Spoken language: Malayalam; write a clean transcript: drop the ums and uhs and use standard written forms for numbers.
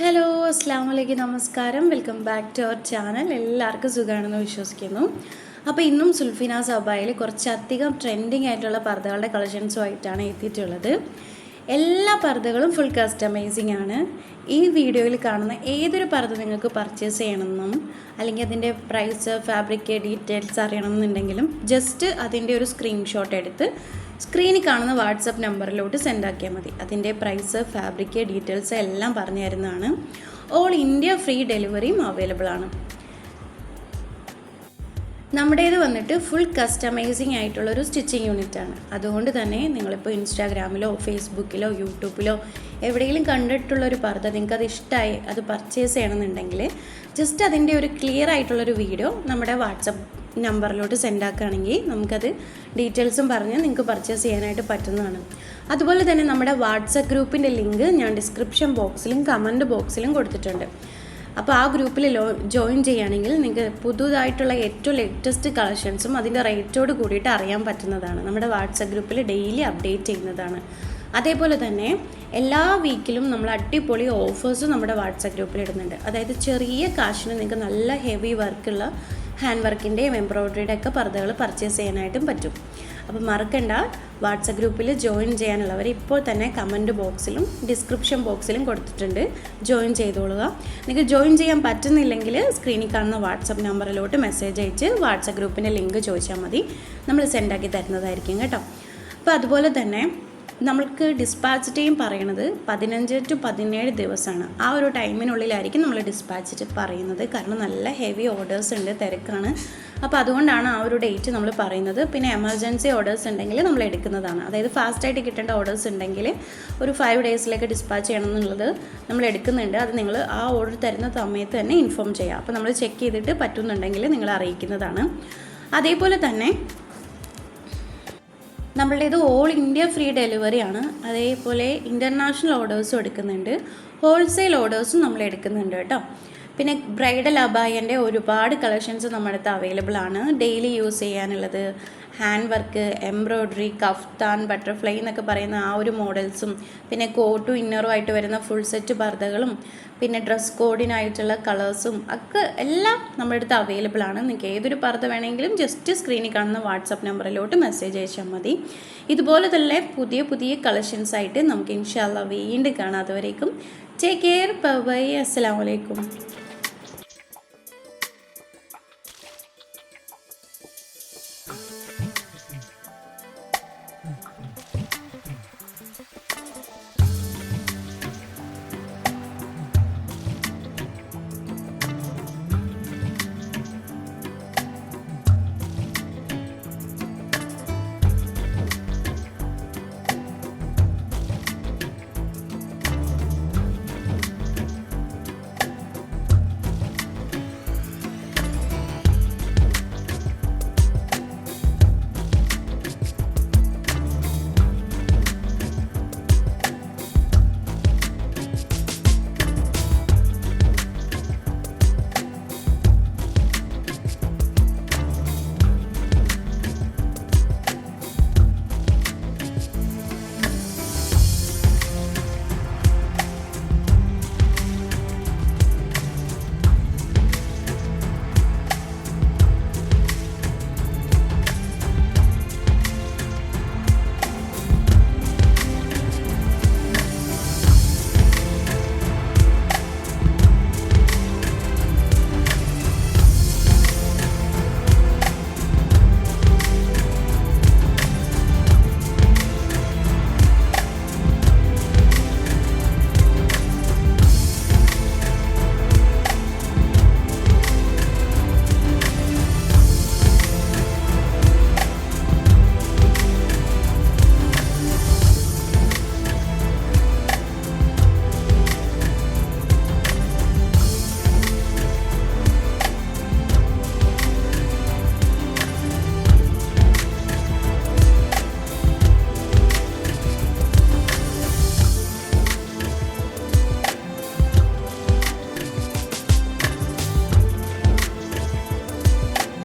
ഹലോ അസ്സാമലൈക്കും നമസ്കാരം. Welcome back to our channel. എല്ലാവർക്കും സുഖമാണെന്ന് വിശ്വസിക്കുന്നു. അപ്പോൾ ഇന്നും സുൽഫിന സബായിൽ കുറച്ചധികം ട്രെൻഡിങ് ആയിട്ടുള്ള പർദ്ദകളുടെ കളക്ഷൻസുമായിട്ടാണ് എത്തിയിട്ടുള്ളത്. എല്ലാ പർദ്ദകളും ഫുൾ കസ്റ്റമൈസിങ് ആണ്. ഈ വീഡിയോയിൽ കാണുന്ന ഏതൊരു പർദ്ദ നിങ്ങൾക്ക് പർച്ചേസ് ചെയ്യണമെന്നും അല്ലെങ്കിൽ അതിൻ്റെ പ്രൈസ്, ഫാബ്രിക് ഡീറ്റെയിൽസ് അറിയണമെന്നുണ്ടെങ്കിലും ജസ്റ്റ് അതിൻ്റെ ഒരു സ്ക്രീൻഷോട്ട് എടുത്ത് സ്ക്രീനിൽ കാണുന്ന വാട്സപ്പ് നമ്പറിലോട്ട് സെൻഡ് ആക്കിയാൽ മതി. അതിൻ്റെ പ്രൈസ്, ഫാബ്രിക് ഡീറ്റെയിൽസ് എല്ലാം പറഞ്ഞു തരുന്നതാണ്. ഓൾ ഇന്ത്യ ഫ്രീ ഡെലിവറിയും അവൈലബിൾ ആണ്. നമ്മുടേത് വന്നിട്ട് ഫുൾ കസ്റ്റമൈസിങ് ആയിട്ടുള്ളൊരു സ്റ്റിച്ചിങ് യൂണിറ്റാണ്. അതുകൊണ്ട് തന്നെ നിങ്ങളിപ്പോൾ ഇൻസ്റ്റാഗ്രാമിലോ ഫേസ്ബുക്കിലോ യൂട്യൂബിലോ എവിടെയെങ്കിലും കണ്ടിട്ടുള്ളൊരു പർദ്ദ നിങ്ങൾക്കത് ഇഷ്ടമായി അത് പർച്ചേസ് ചെയ്യണമെന്നുണ്ടെങ്കിൽ ജസ്റ്റ് അതിൻ്റെ ഒരു ക്ലിയർ ആയിട്ടുള്ളൊരു വീഡിയോ നമ്മുടെ വാട്സപ്പ് നമ്പറിലോട്ട് സെൻഡ് ആക്കുകയാണെങ്കിൽ നമുക്കത് ഡീറ്റെയിൽസും പറഞ്ഞ് നിങ്ങൾക്ക് പർച്ചേസ് ചെയ്യാനായിട്ട് പറ്റുന്നതാണ്. അതുപോലെ തന്നെ നമ്മുടെ വാട്സപ്പ് ഗ്രൂപ്പിൻ്റെ ലിങ്ക് ഞാൻ ഡിസ്ക്രിപ്ഷൻ ബോക്സിലും കമൻറ്റ് ബോക്സിലും കൊടുത്തിട്ടുണ്ട്. അപ്പോൾ ആ ഗ്രൂപ്പിൽ ജോയിൻ ചെയ്യുകയാണെങ്കിൽ നിങ്ങൾക്ക് പുതുതായിട്ടുള്ള ഏറ്റവും ലേറ്റസ്റ്റ് കളക്ഷൻസും അതിൻ്റെ റേറ്റോട് കൂടിയിട്ട് അറിയാൻ പറ്റുന്നതാണ്. നമ്മുടെ വാട്സപ്പ് ഗ്രൂപ്പിൽ ഡെയിലി അപ്ഡേറ്റ് ചെയ്യുന്നതാണ്. അതേപോലെ തന്നെ എല്ലാ വീക്കിലും നമ്മൾ അടിപൊളി ഓഫേഴ്സും നമ്മുടെ വാട്സപ്പ് ഗ്രൂപ്പിൽ ഇടുന്നുണ്ട്. അതായത് ചെറിയ കാശിന് നിങ്ങൾക്ക് നല്ല ഹെവി വർക്കുള്ള ഹാൻഡ് വർക്കിൻ്റെയും എംബ്രോയ്ഡറിയുടെ ഒക്കെ പർദ്ദകൾ പർച്ചേസ് ചെയ്യാനായിട്ടും പറ്റും. അപ്പോൾ മറക്കണ്ട, വാട്സപ്പ് ഗ്രൂപ്പിൽ ജോയിൻ ചെയ്യാനുള്ളവർ ഇപ്പോൾ തന്നെ കമൻറ്റ് ബോക്സിലും ഡിസ്ക്രിപ്ഷൻ ബോക്സിലും കൊടുത്തിട്ടുണ്ട്. ജോയിൻ ചെയ്തോളുക. നിങ്ങൾക്ക് ജോയിൻ ചെയ്യാൻ പറ്റുന്നില്ലെങ്കിൽ സ്ക്രീനിൽ കാണുന്ന വാട്സപ്പ് നമ്പറിലോട്ട് മെസ്സേജ് അയച്ച് വാട്സപ്പ് ഗ്രൂപ്പിൻ്റെ ലിങ്ക് ചോദിച്ചാൽ മതി. നമ്മൾ സെൻഡാക്കി തരുന്നതായിരിക്കും കേട്ടോ. അപ്പോൾ അതുപോലെ തന്നെ നമ്മൾക്ക് ഡിസ്പാച്ച് ടൈം പറയണത് 15 to 17 ദിവസമാണ്. ആ ഒരു ടൈമിനുള്ളിലായിരിക്കും നമ്മൾ ഡിസ്പാച്ച് പറയുന്നത്. കാരണം നല്ല ഹെവി ഓർഡേഴ്സ് ഉണ്ട്, തിരക്കാണ്. അപ്പോൾ അതുകൊണ്ടാണ് ആ ഒരു ഡേറ്റ് നമ്മൾ പറയുന്നത്. പിന്നെ എമർജൻസി ഓർഡേഴ്സ് ഉണ്ടെങ്കിൽ നമ്മൾ എടുക്കുന്നതാണ്. അതായത് ഫാസ്റ്റായിട്ട് കിട്ടേണ്ട ഓർഡേഴ്സ് ഉണ്ടെങ്കിൽ ഒരു 5 ഡേയ്സിലേക്ക് ഡിസ്പാച്ച് ചെയ്യണം എന്നുള്ളത് നമ്മൾ എടുക്കുന്നുണ്ട്. അത് നിങ്ങൾ ആ ഓർഡർ തരുന്ന സമയത്ത് തന്നെ ഇൻഫോം ചെയ്യുക. അപ്പോൾ നമ്മൾ ചെക്ക് ചെയ്തിട്ട് പറ്റുന്നുണ്ടെങ്കിൽ നിങ്ങൾ അറിയിക്കുന്നതാണ്. അതേപോലെ തന്നെ നമ്മളുടേത് ഓൾ ഇന്ത്യ ഫ്രീ ഡെലിവറിയാണ്. അതേപോലെ ഇൻ്റർനാഷണൽ ഓർഡേഴ്സും എടുക്കുന്നുണ്ട്, ഹോൾസെയിൽ ഓർഡേഴ്സും നമ്മൾ എടുക്കുന്നുണ്ട് കേട്ടോ. പിന്നെ ബ്രൈഡൽ അബായൻ്റെ ഒരുപാട് കളക്ഷൻസ് നമ്മുടെ അടുത്ത് അവൈലബിൾ ആണ്. ഡെയിലി യൂസ് ചെയ്യാനുള്ളത് hand work, embroidery, kaftan, butterfly എന്നൊക്കെ പറയുന്ന ആ ഒരു മോഡൽസും പിന്നെ കോട്ടും ഇന്നറും ആയിട്ട് വരുന്ന ഫുൾ സെറ്റ് പർദ്ദകളും പിന്നെ ഡ്രസ് കോഡിനായിട്ടുള്ള കളേഴ്സും ഒക്കെ എല്ലാം നമ്മുടെ അടുത്ത് അവൈലബിൾ ആണ്. നിങ്ങൾക്ക് ഏതൊരു പർദ്ദ വേണമെങ്കിലും ജസ്റ്റ് സ്ക്രീനിൽ കാണുന്ന വാട്സപ്പ് നമ്പറിലോട്ട് മെസ്സേജ് അയച്ചാൽ മതി. ഇതുപോലെ തന്നെ പുതിയ പുതിയ കളക്ഷൻസ് ആയിട്ട് നമുക്ക് ഇൻഷാ അല്ലാഹ് വീണ്ടും കാണാം. അതുവരേക്കും ടേക്ക് കെയർ, ബൈ, അസ്സലാമു അലൈക്കും.